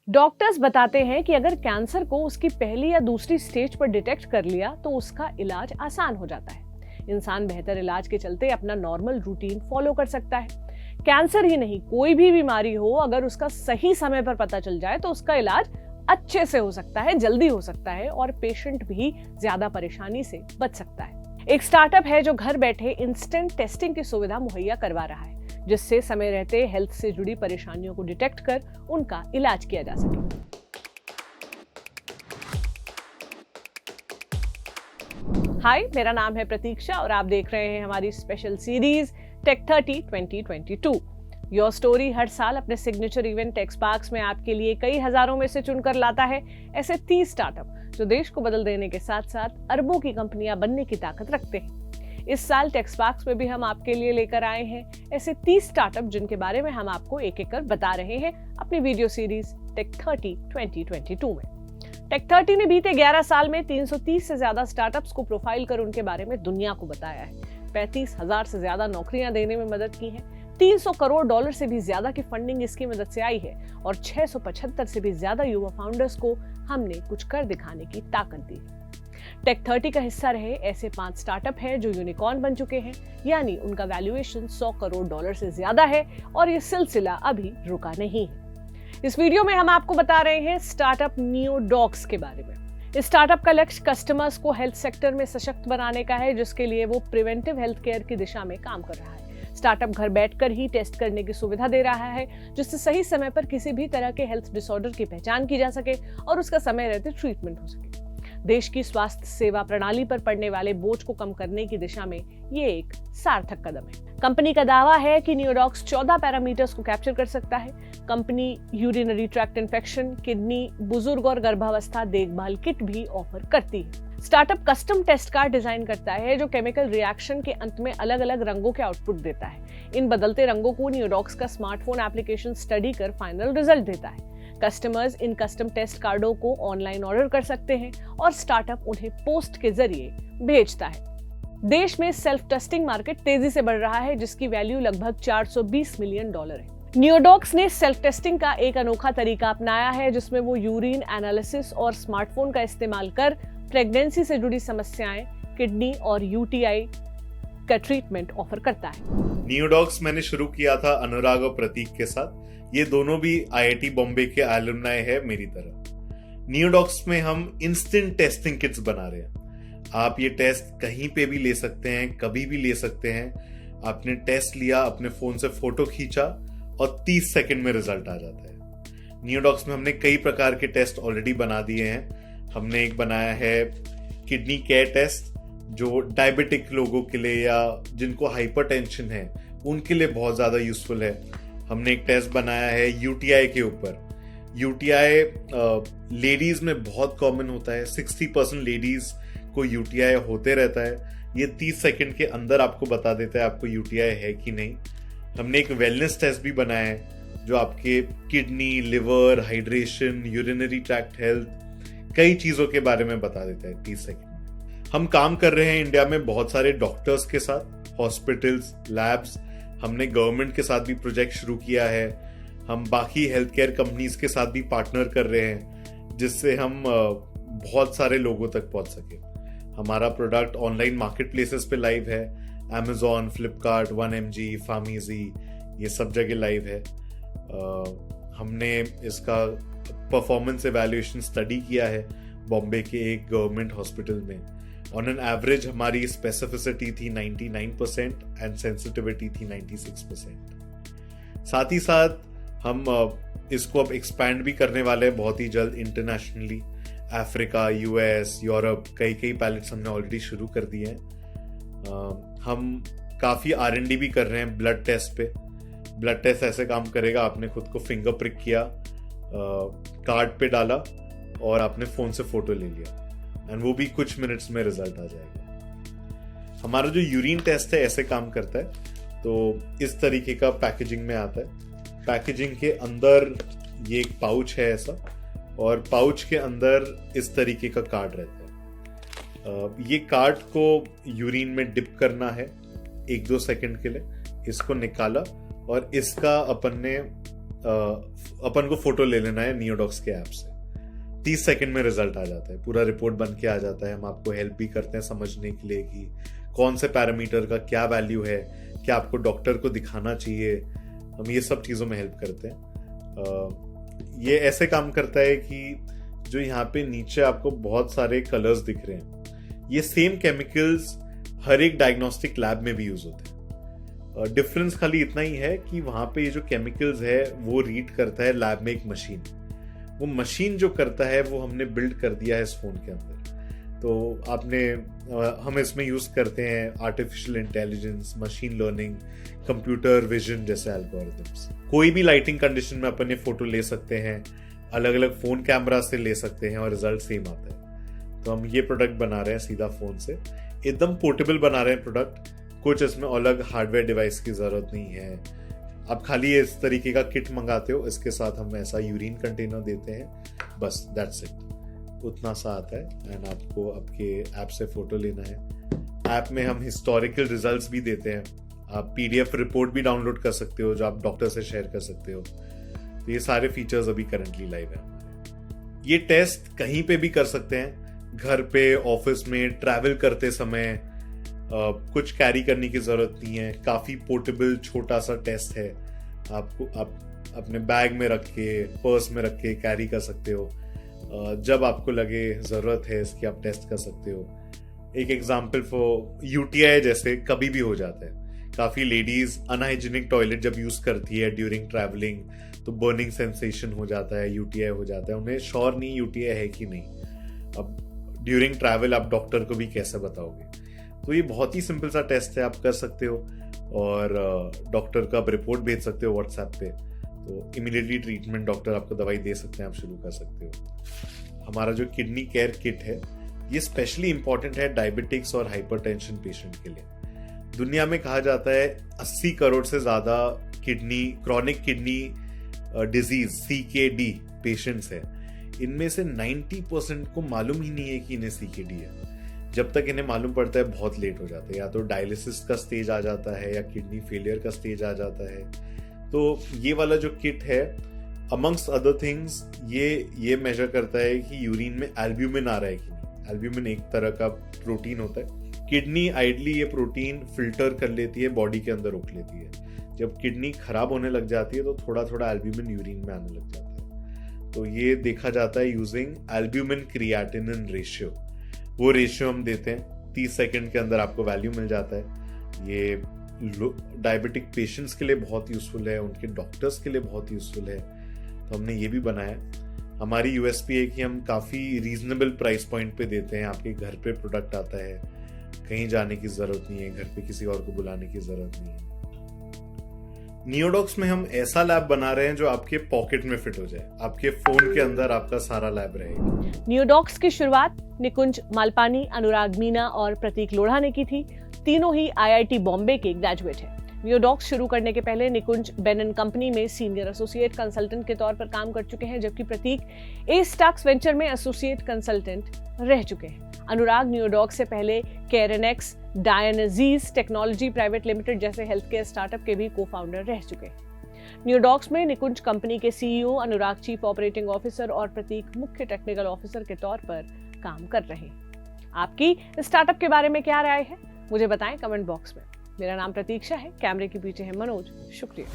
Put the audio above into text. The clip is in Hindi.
डॉक्टर्स बताते हैं कि अगर कैंसर को उसकी पहली या दूसरी स्टेज पर डिटेक्ट कर लिया तो उसका इलाज आसान हो जाता है। इंसान बेहतर इलाज के चलते अपना नॉर्मल रूटीन फॉलो कर सकता है। कैंसर ही नहीं, कोई भी बीमारी हो, अगर उसका सही समय पर पता चल जाए तो उसका इलाज अच्छे से हो सकता है, जल्दी हो सकता है और पेशेंट भी ज्यादा परेशानी से बच सकता है। एक स्टार्टअप है जो घर बैठे इंस्टेंट टेस्टिंग की सुविधा मुहैया करवा रहा है, जिससे समय रहते हेल्थ से जुड़ी परेशानियों को डिटेक्ट कर उनका इलाज किया जा सके। हाय, मेरा नाम है प्रतीक्षा और आप देख रहे हैं हमारी स्पेशल सीरीज टेक30 2022। योर स्टोरी हर साल अपने सिग्नेचर इवेंट टेक्सपार्क्स में आपके लिए कई हजारों में से चुनकर लाता है ऐसे 30 स्टार्टअप जो देश को बदल देने के साथ साथ अरबों की कंपनियां बनने की ताकत रखते हैं। इस साल टेक्सपार्क्स में भी हम आपके लिए लेकर आए हैं ऐसे 30 स्टार्टअप जिनके बारे में हम आपको एक एक कर बता रहे हैं अपनी वीडियो सीरीज टेक30 2022 में। टेक30 ने बीते 11 साल में 330 से ज्यादा स्टार्टअप्स को प्रोफाइल कर उनके बारे में दुनिया को बताया है। 35,000 से ज्यादा नौकरियां देने में मदद की है। $300 करोड़ से भी ज्यादा की फंडिंग इसकी मदद से आई है और 675 से भी ज्यादा युवा फाउंडर्स को हमने कुछ कर दिखाने की ताकत दी है। टेक30 का हिस्सा रहे ऐसे 5 स्टार्टअप हैं जो यूनिकॉर्न बन चुके हैं, यानी उनका वैल्यूएशन $100 करोड़ से ज्यादा है और ये सिलसिला अभी रुका नहीं है। इस वीडियो में हम आपको बता रहे हैं स्टार्टअप नियोडॉक्स के बारे में। इस स्टार्टअप का लक्ष्य कस्टमर्स को हेल्थ सेक्टर में सशक्त बनाने का है, जिसके लिए वो प्रिवेंटिव हेल्थ केयर की दिशा में काम कर रहा है। स्टार्टअप घर बैठकर ही टेस्ट करने की सुविधा दे रहा है, जिससे सही समय पर किसी भी तरह के हेल्थ डिसऑर्डर की पहचान की जा सके और उसका समय रहते ट्रीटमेंट हो सके। देश की स्वास्थ्य सेवा प्रणाली पर पड़ने वाले बोझ को कम करने की दिशा में ये एक सार्थक कदम है। कंपनी का दावा है कि नियोडॉक्स 14 पैरामीटर्स को कैप्चर कर सकता है। Company urinary tract infection, kidney, बुजुर्ग और गर्भावस्था देखभाल किट भी ऑफर करती है। Startup custom test card design करता है जो केमिकल रिएक्शन के अंत में अलग अलग रंगों के आउटपुट देता है। इन बदलते रंगों को नियोडॉक्स का स्मार्टफोन एप्लीकेशन स्टडी कर फाइनल रिजल्ट देता है। कस्टमर्स इन कस्टम टेस्ट कार्डों को ऑनलाइन ऑर्डर कर सकते हैं और स्टार्टअप उन्हें पोस्ट के जरिए भेजता है। देश में सेल्फ टेस्टिंग मार्केट तेजी से बढ़ रहा है, जिसकी वैल्यू लगभग $420 मिलियन है। नियोडॉक्स ने सेल्फ टेस्टिंग का एक अनोखा तरीका अपनाया है, जिसमें वो यूरिन एनालिसिस और स्मार्टफोन का इस्तेमाल कर प्रेगनेंसी से जुड़ी समस्याएं, किडनी और यूटीआई का ट्रीटमेंट ऑफर करता है। नियोडॉक्स मैंने शुरू किया था अनुराग और प्रतीक के साथ। ये दोनों भी आईआईटी बॉम्बे के एलुमनाई है मेरी तरह। नियोडॉक्स में हम इंस्टेंट टेस्टिंग किट्स बना रहे हैं। आप ये टेस्ट कहीं पे भी ले सकते हैं, कभी भी ले सकते हैं। आपने टेस्ट लिया, अपने फोन से फोटो खींचा और 30 सेकंड में रिजल्ट आ जाता है। नियोडॉक्स में हमने कई प्रकार के टेस्ट ऑलरेडी बना दिए हैं। हमने एक बनाया है किडनी केयर टेस्ट, जो डायबिटिक लोगों के लिए या जिनको हाइपरटेंशन है उनके लिए बहुत ज्यादा यूजफुल है। हमने एक टेस्ट बनाया है यूटीआई के ऊपर। यूटीआई लेडीज में बहुत कॉमन होता है। 60% लेडीज को यूटीआई होते रहता है। ये 30 सेकंड के अंदर आपको बता देता है आपको यूटीआई है कि नहीं। हमने एक वेलनेस टेस्ट भी बनाया है जो आपके kidney, liver, hydration, urinary tract health, कई चीजों के बारे में बता देता है 30 सेकंड में। हम काम कर रहे हैं इंडिया में बहुत सारे डॉक्टर्स के साथ, हॉस्पिटल्स, लैब्स। हमने गवर्नमेंट के साथ भी प्रोजेक्ट शुरू किया है। हम बाकी हेल्थ केयर कंपनीज के साथ भी पार्टनर कर रहे हैं, जिससे हम बहुत सारे लोगों तक पहुंच सके। हमारा प्रोडक्ट ऑनलाइन मार्केट प्लेसेस पे लाइव है। Amazon, फ्लिपकार्ट, 1mg, फार्मीजी, ये सब जगह लाइव है। हमने इसका परफॉर्मेंस एवैल्यूएशन स्टडी किया है बॉम्बे के एक गवर्नमेंट हॉस्पिटल में। ऑन एन एवरेज हमारी स्पेसिफिसिटी थी 99% एंड सेंसिटिविटी थी 96%। साथ ही साथ हम इसको अब एक्सपैंड भी करने वाले हैं बहुत ही जल्द इंटरनेशनली। अफ्रीका, यूएस, यूरोप, कई पायलट्स हमने ऑलरेडी शुरू कर दिए हैं। हम काफी R&D भी कर रहे हैं ब्लड टेस्ट पे। ब्लड टेस्ट ऐसे काम करेगा, आपने खुद को फिंगर प्रिक किया, कार्ड पे डाला और आपने फोन से फोटो ले लिया एंड वो भी कुछ मिनट्स में रिजल्ट आ जाएगा। हमारा जो यूरिन टेस्ट है ऐसे काम करता है। तो इस तरीके का पैकेजिंग में आता है। पैकेजिंग के अंदर ये एक पाउच है ऐसा, और पाउच के अंदर इस तरीके का कार्ड रहता है। ये कार्ड को यूरिन में डिप करना है 1-2 सेकंड के लिए। इसको निकाला और इसका अपन ने अपन को फोटो ले लेना है नियोडॉक्स के ऐप से, 30 सेकंड में रिजल्ट आ जाता है, पूरा रिपोर्ट बन के आ जाता है। हम आपको हेल्प भी करते हैं समझने के लिए कि कौन से पैरामीटर का क्या वैल्यू है, क्या आपको डॉक्टर को दिखाना चाहिए, हम ये सब चीज़ों में हेल्प करते हैं। ये ऐसे काम करता है कि जो यहाँ पे नीचे आपको बहुत सारे कलर्स दिख रहे हैं, ये सेम केमिकल्स हर एक डायग्नोस्टिक लैब में भी यूज होते हैं। डिफरेंस खाली इतना ही है कि वहाँ पे ये जो केमिकल्स है वो रीड करता है लैब में एक मशीन, वो मशीन जो करता है वो हमने बिल्ड कर दिया है इस फोन के अंदर। तो हम इसमें यूज करते हैं artificial intelligence, machine learning, computer vision जैसे एल्गोरिथम्स। कोई भी लाइटिंग कंडीशन में अपन ये फोटो ले सकते हैं, अलग अलग फोन कैमरा से ले सकते हैं और रिजल्ट सेम आता है। तो हम ये प्रोडक्ट बना रहे हैं सीधा फोन से, एकदम पोर्टेबल बना रहे हैं प्रोडक्ट, कुछ इसमें अलग हार्डवेयर डिवाइस की जरूरत नहीं है। आप खाली इस तरीके का किट मंगाते हो, इसके साथ हम ऐसा यूरिन कंटेनर देते हैं, बस दैट्स इट, उतना सा आता है। एंड आपको आपके ऐप से फोटो लेना है। ऐप में हम हिस्टोरिकल रिजल्ट्स भी देते हैं, आप पीडीएफ रिपोर्ट भी डाउनलोड कर सकते हो जो आप डॉक्टर से शेयर कर सकते हो। तो ये सारे फीचर्स अभी करंटली लाइव है हमारे। ये टेस्ट कहीं पे भी कर सकते हैं, घर पे, ऑफिस में, ट्रैवल करते समय, कुछ कैरी करने की जरूरत नहीं है, काफी पोर्टेबल छोटा सा टेस्ट है। आप अपने बैग में रख के, पर्स में रख के कैरी कर सकते हो, जब आपको लगे जरूरत है इसकी आप टेस्ट कर सकते हो। एक एग्जांपल फॉर यूटीआई जैसे कभी भी हो जाता है, काफी लेडीज अनहाइजीनिक टॉयलेट जब यूज करती है ड्यूरिंग ट्रैवलिंग तो बर्निंग सेंसेशन हो जाता है, यूटीआई हो जाता है, उन्हें श्योर नहीं यूटीआई है कि नहीं। अब ड्यूरिंग ट्रैवल आप डॉक्टर को भी कैसे बताओगे? तो ये बहुत ही सिंपल सा टेस्ट है, आप कर सकते हो और डॉक्टर को आप रिपोर्ट भेज सकते हो व्हाट्सएप पे, तो इमीडिएटली ट्रीटमेंट डॉक्टर आपको दवाई दे सकते हैं, आप शुरू कर सकते हो। हमारा जो किडनी केयर किट है ये स्पेशली इंपॉर्टेंट है डायबिटिक्स और हाइपरटेंशन पेशेंट के लिए। दुनिया में कहा जाता है 80 करोड़ से ज्यादा chronic kidney disease CKD patients है। इनमें से 90% को मालूम ही नहीं है कि इन्हें CKD है। जब तक इन्हें मालूम पड़ता है बहुत लेट हो जाता है, या तो डायलिसिस का स्टेज आ जाता है या किडनी फेलियर का स्टेज आ जाता है। तो ये वाला जो किट है अमंग्स अदर थिंग्स ये मेजर करता है कि यूरिन में एल्ब्यूमिन आ रहा है कि नहीं। एल्ब्यूमिन एक तरह का प्रोटीन होता है, किडनी आइडली ये प्रोटीन फिल्टर कर लेती है, बॉडी के अंदर रोक लेती है। जब किडनी खराब होने लग जाती है तो थोड़ा थोड़ा एल्ब्यूमिन यूरिन में आने लग जाता है। तो ये देखा जाता है यूजिंग एल्ब्यूमिन क्रिएटिनिन रेशियो। वो रेशियो हम देते हैं, 30 सेकंड के अंदर आपको वैल्यू मिल जाता है। ये डायबिटिक पेशेंट्स के लिए बहुत यूजफुल है, उनके डॉक्टर्स के लिए बहुत यूजफुल है, तो हमने ये भी बनाया। हमारी यूएसपी है कि हम काफ़ी रीजनेबल प्राइस पॉइंट पे देते हैं, आपके घर पे प्रोडक्ट आता है, कहीं जाने की ज़रूरत नहीं है, घर पे किसी और को बुलाने की ज़रूरत नहीं है। नियोडॉक्स में हम ऐसा लैब बना रहे हैं जो आपके पॉकेट में फिट हो जाए, आपके फोन के अंदर आपका सारा लैब रहेगा। नियोडॉक्स की शुरुआत निकुंज मालपानी, अनुराग मीना और प्रतीक लोढ़ा ने की थी। तीनों ही IIT बॉम्बे के ग्रेजुएट हैं। नियोडॉक्स शुरू करने के पहले निकुंज बेन कंपनी में सीनियर एसोसिएट कंसल्टेंट के तौर पर काम कर चुके हैं, जबकि प्रतीक एस्टाक्स वेंचर में एसोसिएट कंसल्टेंट रह चुके हैं। अनुराग नियोडॉक्स से पहले केरेनेक्स, डायनजीज टेक्नोलॉजी प्राइवेट लिमिटेड जैसे हेल्थ केयर स्टार्टअप के भी को-फाउंडर रह चुके हैं। नियोडॉक्स में निकुंज कंपनी के CEO, अनुराग चीफ ऑपरेटिंग ऑफिसर और प्रतीक मुख्य टेक्निकल ऑफिसर के तौर पर काम कर रहे हैं। आपकी स्टार्टअप के बारे में क्या राय है, मुझे बताएं कमेंट बॉक्स में। मेरा नाम प्रतीक्षा है, कैमरे के पीछे है मनोज। शुक्रिया।